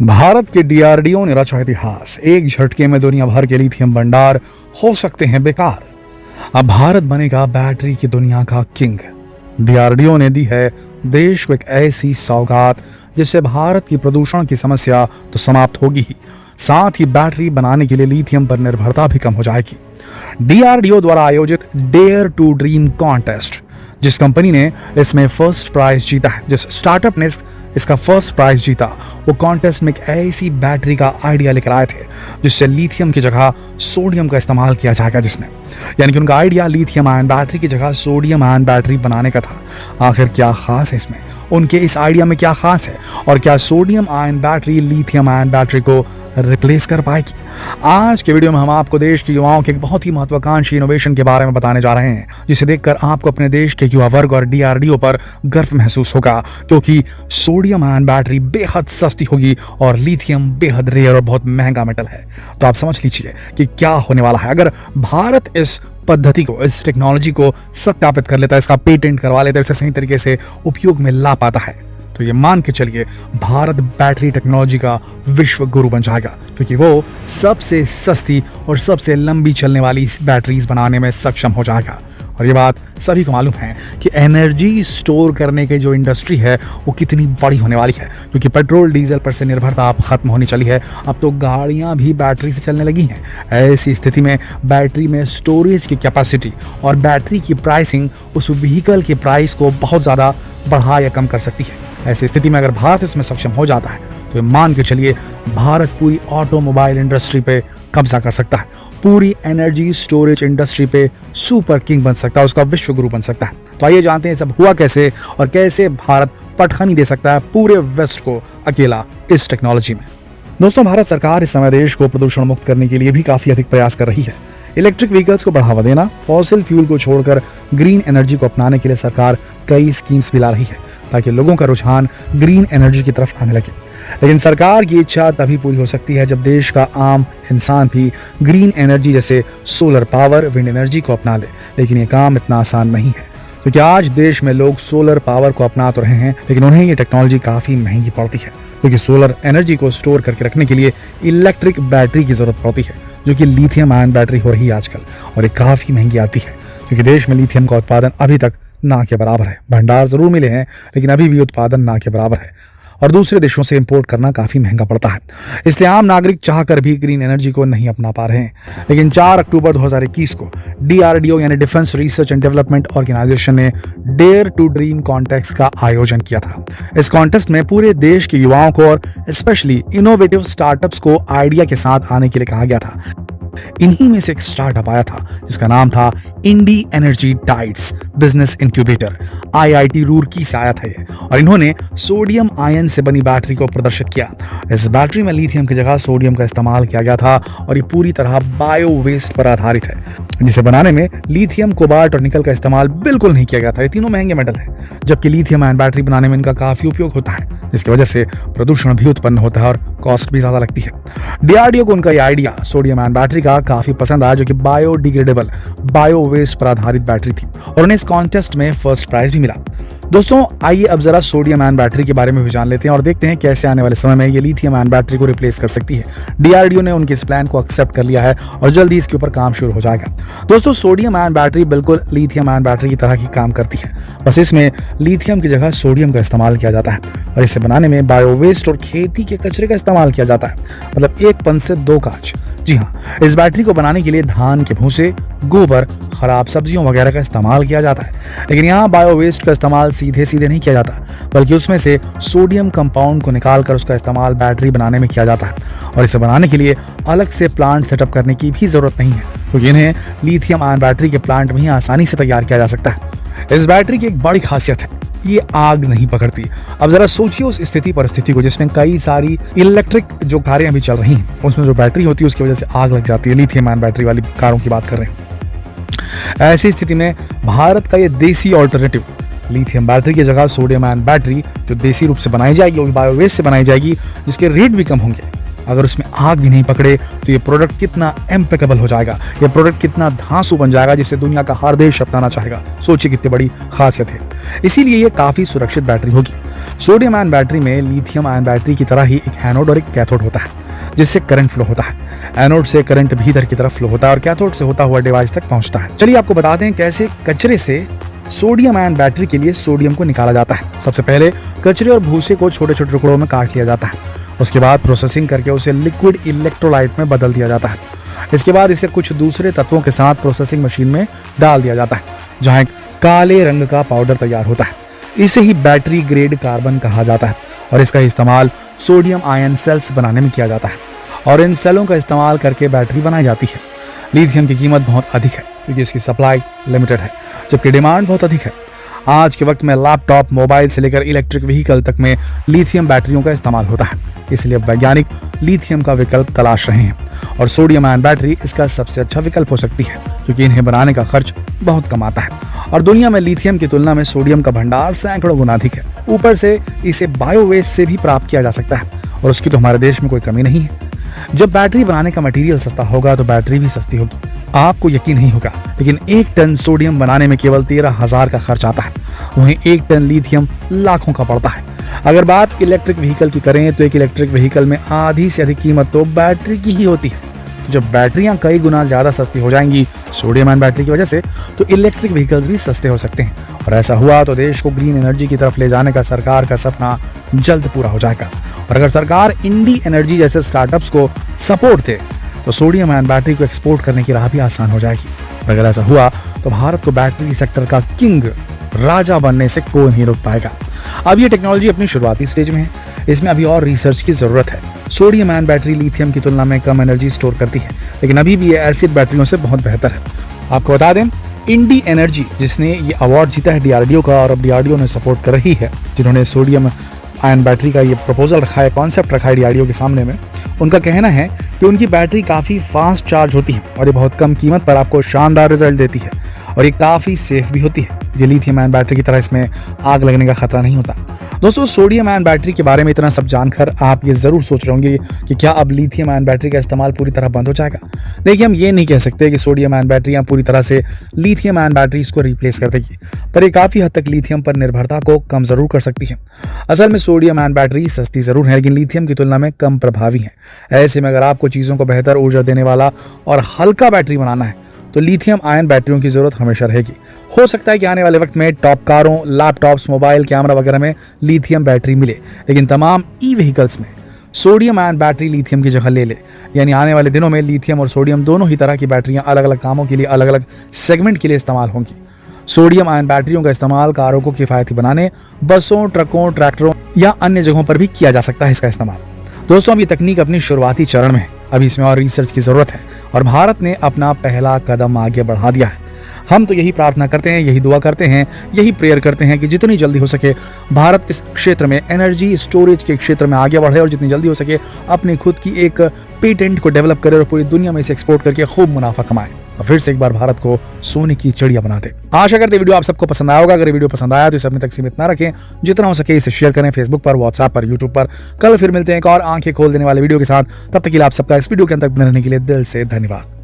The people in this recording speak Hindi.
भारत के डीआरडीओ ने रचा इतिहास। एक झटके में दुनिया भर के लिथियम भंडार हो सकते हैं बेकार। अब भारत बनेगा बैटरी की दुनिया का किंग। डीआरडीओ ने दी है देश को एक ऐसी सौगात जिससे भारत की प्रदूषण की समस्या तो समाप्त होगी ही, साथ ही बैटरी बनाने के लिए लिथियम पर निर्भरता भी कम हो जाएगी। डीआरडीओ द्वारा आयोजित डेयर टू ड्रीम कॉन्टेस्ट, जिस कंपनी ने इसमें फर्स्ट प्राइज जीता है, जिस स्टार्टअप ने इसका फर्स्ट प्राइज जीता, वो कॉन्टेस्ट में एक ऐसी बैटरी का आइडिया लेकर आए थे जिससे लिथियम की जगह सोडियम का इस्तेमाल किया जाएगा। जिसमें यानी कि उनका आइडिया लिथियम आयन बैटरी की जगह सोडियम आयन बैटरी बनाने का था। आखिर क्या खास है इसमें, उनके इस आइडिया में क्या खास है, और क्या sodium ion battery lithium ion battery को रिप्लेस कर पाएगी? आज के वीडियो में हम आपको देश के युवाओं के एक बहुत ही महत्वाकांक्षी इनोवेशन के बारे में बताने जा रहे हैं, जिसे देखकर आपको अपने देश के युवा वर्ग और डीआरडीओ पर गर्व महसूस होगा, क्योंकि सोडियम आयन बैटरी बेहद सस्ती होगी और लिथियम बेहद रेयर और बहुत महंगा मेटल है। तो आप समझ लीजिए कि क्या होने वाला है अगर भारत इस पद्धति को, इस टेक्नोलॉजी को सत्यापित कर लेता है, इसका पेटेंट करवा लेता है, इसे सही तरीके से उपयोग में ला पाता है, तो ये मान के चलिए भारत बैटरी टेक्नोलॉजी का विश्व गुरु बन जाएगा, क्योंकि वो सबसे सस्ती और सबसे लंबी चलने वाली बैटरीज बनाने में सक्षम हो जाएगा। और ये बात सभी को मालूम है कि एनर्जी स्टोर करने की जो इंडस्ट्री है वो कितनी बड़ी होने वाली है, क्योंकि पेट्रोल डीजल पर से निर्भरता अब खत्म होनी चली है। अब तो गाड़ियां भी बैटरी से चलने लगी हैं। ऐसी स्थिति में बैटरी में स्टोरेज की कैपेसिटी और बैटरी की प्राइसिंग उस व्हीकल के प्राइस को बहुत ज़्यादा बढ़ा या कम कर सकती है। ऐसी स्थिति में अगर भारत इसमें सक्षम हो जाता है तो मान के चलिए भारत पूरी ऑटोमोबाइल इंडस्ट्री पे कब्जा कर सकता है, पूरी एनर्जी स्टोरेज इंडस्ट्री पे सुपर किंग बन सकता है, उसका विश्व गुरु बन सकता है। तो आइए जानते हैं सब हुआ कैसे और कैसे भारत पटखनी दे सकता है पूरे वेस्ट को अकेला इस टेक्नोलॉजी में। दोस्तों, भारत सरकार इस समय देश को प्रदूषण मुक्त करने के लिए भी काफी अधिक प्रयास कर रही है। इलेक्ट्रिक व्हीकल्स को बढ़ावा देना, फॉसिल फ्यूल को छोड़कर ग्रीन एनर्जी को अपनाने के लिए सरकार कई स्कीम्स भी ला रही है, ताकि लोगों का रुझान ग्रीन एनर्जी की तरफ आने लगे। लेकिन सरकार की इच्छा तभी पूरी हो सकती है जब देश का आम इंसान भी ग्रीन एनर्जी जैसे सोलर पावर, विंड एनर्जी को अपना ले। लेकिन ये काम इतना आसान नहीं है, क्योंकि आज देश में लोग सोलर पावर को अपना तो रहे हैं, लेकिन उन्हें ये टेक्नोलॉजी काफ़ी महंगी पड़ती है, क्योंकि सोलर एनर्जी को स्टोर करके रखने के लिए इलेक्ट्रिक बैटरी की ज़रूरत पड़ती है, जो कि लिथियम आयन बैटरी हो रही है आजकल, और ये काफ़ी महंगी आती है, क्योंकि देश में लिथियम का उत्पादन अभी तक ना के बराबर है। भंडार जरूर मिले हैं, लेकिन अभी भी उत्पादन ना के बराबर है, और दूसरे देशों से इंपोर्ट करना काफ़ी महंगा पड़ता है। इसलिए आम नागरिक चाहकर भी ग्रीन एनर्जी को नहीं अपना पा रहे हैं। लेकिन 4 अक्टूबर 2021 को डीआरडीओ यानी defence research and development organisation ने डेयर टू ड्रीम कॉन्टेस्ट का आयोजन किया था। इस कॉन्टेस्ट में पूरे देश के युवाओं को और स्पेशली इनोवेटिव स्टार्टअप्स को आइडिया के साथ आने के लिए कहा गया था। इन्हीं में से एक स्टार्टअप आया था जिसका नाम था Indi Energy Tides business incubator. IIT Roorkee से आया था ये, और इन्होंने सोडियम आयन से बनी बैटरी को प्रदर्शित किया। इस बैटरी में लिथियम की जगह सोडियम का इस्तेमाल किया गया था, और ये पूरी तरह बायो वेस्ट पर आधारित है, जिसे बनाने में लिथियम, कोबाल्ट और निकल का इस्तेमाल बिल्कुल नहीं किया गया था। ये तीनों महंगे मेटल हैं, जबकि लिथियम आयन बैटरी बनाने में इनका काफी उपयोग होता है, जिसकी वजह से प्रदूषण भी उत्पन्न होता है और कॉस्ट भी ज्यादा लगती है। डीआरडीओ को उनका ये आइडिया सोडियम आयन बैटरी का काफी पसंद आया, जो कि बायोडिग्रेडेबल, बायो वेस्ट पर आधारित बैटरी थी, और उन्हें इस कॉन्टेस्ट में फर्स्ट प्राइज भी मिला। दोस्तों, आइए अब जरा सोडियम आयन बैटरी के बारे में भी जान लेते हैं और देखते हैं कैसे आने वाले समय में ये लिथियम आयन बैटरी को रिप्लेस कर सकती है। डीआरडीओ ने उनके इस प्लान को एक्सेप्ट कर लिया है और जल्दी इसके ऊपर काम शुरू हो जाएगा। दोस्तों, सोडियम आयन बैटरी बिल्कुल लिथियम आयन बैटरी की तरह की काम करती है, बस इसमें लिथियम की जगह सोडियम का इस्तेमाल किया जाता है, और इसे बनाने में बायो वेस्ट और खेती के कचरे का इस्तेमाल किया जाता है। मतलब एक पन से दो काज। जी हाँ, इस बैटरी को बनाने के लिए धान के भूसे, गोबर, खराब सब्जियों वगैरह का इस्तेमाल किया जाता है। लेकिन यहाँ बायो वेस्ट का इस्तेमाल सीधे सीधे नहीं किया जाता, बल्कि उसमें से सोडियम कंपाउंड को निकालकर उसका इस्तेमाल बैटरी बनाने में किया जाता है। और इसे बनाने के लिए अलग से प्लांट सेटअप करने की भी जरूरत नहीं है, क्योंकि इन्हें लिथियम आयन बैटरी के प्लांट में ही आसानी से तैयार किया जा सकता है। इस बैटरी की एक बड़ी खासियत है, ये आग नहीं पकड़ती। अब जरा सोचिए उस स्थिति परिस्थिति को जिसमें कई सारी इलेक्ट्रिक जो कारें अभी चल रही हैं, उसमें जो बैटरी होती है उसकी वजह से आग लग जाती है। लिथियम आयन बैटरी वाली कारों की बात कर रहे हैं। ऐसी स्थिति में भारत का ये देसी ऑल्टरनेटिव, लिथियम बैटरी की जगह सोडियम आयन बैटरी जो देसी रूप से बनाई जाएगी, वो बायो वेस्ट से बनाई जाएगी, जिसके रेट भी कम होंगे। अगर उसमें आग भी नहीं पकड़े तो ये प्रोडक्ट कितना इम्पेकेबल हो जाएगा, ये प्रोडक्ट कितना धांसू बन जाएगा जिससे दुनिया का हर देश अपनाना चाहेगा। सोचिए कितनी बड़ी खासियत है। इसीलिए ये काफी सुरक्षित बैटरी होगी। सोडियम आयन बैटरी में लिथियम आयन बैटरी की तरह ही एक एनोड और एक कैथोड होता है जिससे करंट फ्लो होता है। एनोड से करंट भीतर की तरफ फ्लो होता है और कैथोड से होता हुआ डिवाइस तक पहुंचता है। चलिए आपको बता दें कैसे कचरे से सोडियम आयन बैटरी के लिए सोडियम को निकाला जाता है। सबसे पहले कचरे और भूसे को छोटे छोटे टुकड़ों में काट लिया जाता है। उसके बाद प्रोसेसिंग करके उसे लिक्विड इलेक्ट्रोलाइट में बदल दिया जाता है। इसके बाद इसे कुछ दूसरे तत्वों के साथ प्रोसेसिंग मशीन में डाल दिया जाता है जहां एक काले रंग का पाउडर तैयार होता है। इसे ही बैटरी ग्रेड कार्बन कहा जाता है और इसका इस्तेमाल सोडियम आयन सेल्स बनाने में किया जाता है और इन सेलों का इस्तेमाल करके बैटरी बनाई जाती है। लिथियम की कीमत बहुत अधिक है क्योंकि इसकी सप्लाई लिमिटेड है जबकि डिमांड बहुत अधिक है। आज के वक्त में लैपटॉप, मोबाइल से लेकर इलेक्ट्रिक व्हीकल तक में लिथियम बैटरियों का इस्तेमाल होता है। इसलिए वैज्ञानिक लिथियम का विकल्प तलाश रहे हैं और सोडियम आयन बैटरी इसका सबसे अच्छा विकल्प हो सकती है क्योंकि इन्हें बनाने का खर्च बहुत कम आता है और दुनिया में लिथियम की तुलना में सोडियम का भंडार सैकड़ों गुना अधिक है। ऊपर से इसे बायो वेस्ट से भी प्राप्त किया जा सकता है और उसकी तो हमारे देश में कोई कमी नहीं है। जब बैटरी बनाने का मटेरियल सस्ता होगा तो बैटरी भी सस्ती होगी। आपको यकीन नहीं होगा लेकिन 1 टन सोडियम बनाने में केवल 13,000 का खर्च आता है, वहीं 1 टन लिथियम लाखों का पड़ता है। अगर बात इलेक्ट्रिक व्हीकल की करें तो एक इलेक्ट्रिक व्हीकल में आधी से अधिक कीमत तो बैटरी की ही होती है। जब बैटरियां कई गुना ज्यादा सस्ती हो जाएंगी सोडियम आयन बैटरी की वजह से तो इलेक्ट्रिक व्हीकल्स भी सस्ते हो सकते हैं और ऐसा हुआ तो देश को ग्रीन एनर्जी की तरफ ले जाने का सरकार का सपना जल्द पूरा हो जाएगा। और अगर सरकार इंडी एनर्जी जैसे स्टार्टअप्स को सपोर्ट दे तो सोडियम आयन बैटरी को एक्सपोर्ट करने की राह भी आसान हो जाएगी। और अगर ऐसा हुआ तो भारत को बैटरी सेक्टर का किंग, राजा बनने से कोई नहीं रोक पाएगा। अब ये टेक्नोलॉजी अपनी शुरुआती स्टेज में है, इसमें अभी और रिसर्च की जरूरत है। सोडियम आयन बैटरी लिथियम की तुलना में कम एनर्जी स्टोर करती है लेकिन अभी भी ये एसिड बैटरियों से बहुत बेहतर है। आपको बता दें इंडी एनर्जी जिसने ये अवार्ड जीता है डीआरडीओ का और अब डीआरडीओ ने सपोर्ट कर रही है, जिन्होंने सोडियम आयन बैटरी का ये प्रपोजल रखा है, कॉन्सेप्ट रखा है डीआरडीओ के सामने में। उनका कहना है कि उनकी बैटरी काफ़ी फास्ट चार्ज होती है और ये बहुत कम कीमत पर आपको शानदार रिजल्ट देती है और ये काफ़ी सेफ भी होती है। ये लिथियम आयन बैटरी की तरह इसमें आग लगने का खतरा नहीं होता। दोस्तों सोडियम आयन बैटरी के बारे में इतना सब जानकर आप ये जरूर सोच रहे होंगे कि क्या अब लिथियम आयन बैटरी का इस्तेमाल पूरी तरह बंद हो जाएगा। देखिए हम ये नहीं कह सकते कि सोडियम आयन बैटरियां पूरी तरह से लिथियम आयन बैटरीज को रिप्लेस कर देगी, पर ये काफी हद तक लिथियम पर निर्भरता को कम जरूर कर सकती है। असल में सोडियम आयन बैटरी सस्ती जरूर है लेकिन लिथियम की तुलना में कम प्रभावी है। ऐसे में अगर आपको चीजों को बेहतर ऊर्जा देने वाला और हल्का बैटरी बनाना है तो लिथियम आयन बैटरियों की जरूरत हमेशा रहेगी। हो सकता है कि आने वाले वक्त में टॉप कारों, लैपटॉप्स, मोबाइल कैमरा वगैरह में लिथियम बैटरी मिले लेकिन तमाम ई व्हीकल्स में सोडियम आयन बैटरी लिथियम की जगह ले ले। यानी आने वाले दिनों में लिथियम और सोडियम दोनों ही तरह की बैटरियां अलग अलग कामों के लिए अलग अलग सेगमेंट के लिए इस्तेमाल होंगी। सोडियम आयन बैटरियों का इस्तेमाल कारों को किफायती बनाने, बसों, ट्रकों, ट्रैक्टरों या अन्य जगहों पर भी किया जा सकता है इसका इस्तेमाल। दोस्तों अब ये तकनीक अपनी शुरुआती चरण में है, अभी इसमें और रिसर्च की जरूरत है और भारत ने अपना पहला कदम आगे बढ़ा दिया है। हम तो यही प्रार्थना करते हैं, यही दुआ करते हैं, यही प्रेयर करते हैं कि जितनी जल्दी हो सके भारत इस क्षेत्र में, एनर्जी स्टोरेज के क्षेत्र में आगे बढ़े और जितनी जल्दी हो सके अपनी खुद की एक पेटेंट को डेवलप करे और पूरी दुनिया में इसे एक्सपोर्ट करके खूब मुनाफा कमाए और फिर से एक बार भारत को सोने की चिड़िया बना दे। आशा करते वीडियो आप सबको पसंद आया होगा। अगर वीडियो पसंद आया तो इसे अपने तक सीमित ना रखें, जितना हो सके इसे शेयर करें फेसबुक पर, व्हाट्सएप पर, यूट्यूब पर। कल फिर मिलते हैं एक और आंखें खोल देने वाले वीडियो के साथ। तब तक के लिए आप सबका इस वीडियो के अंत तक बने रहने के लिए दिल से धन्यवाद।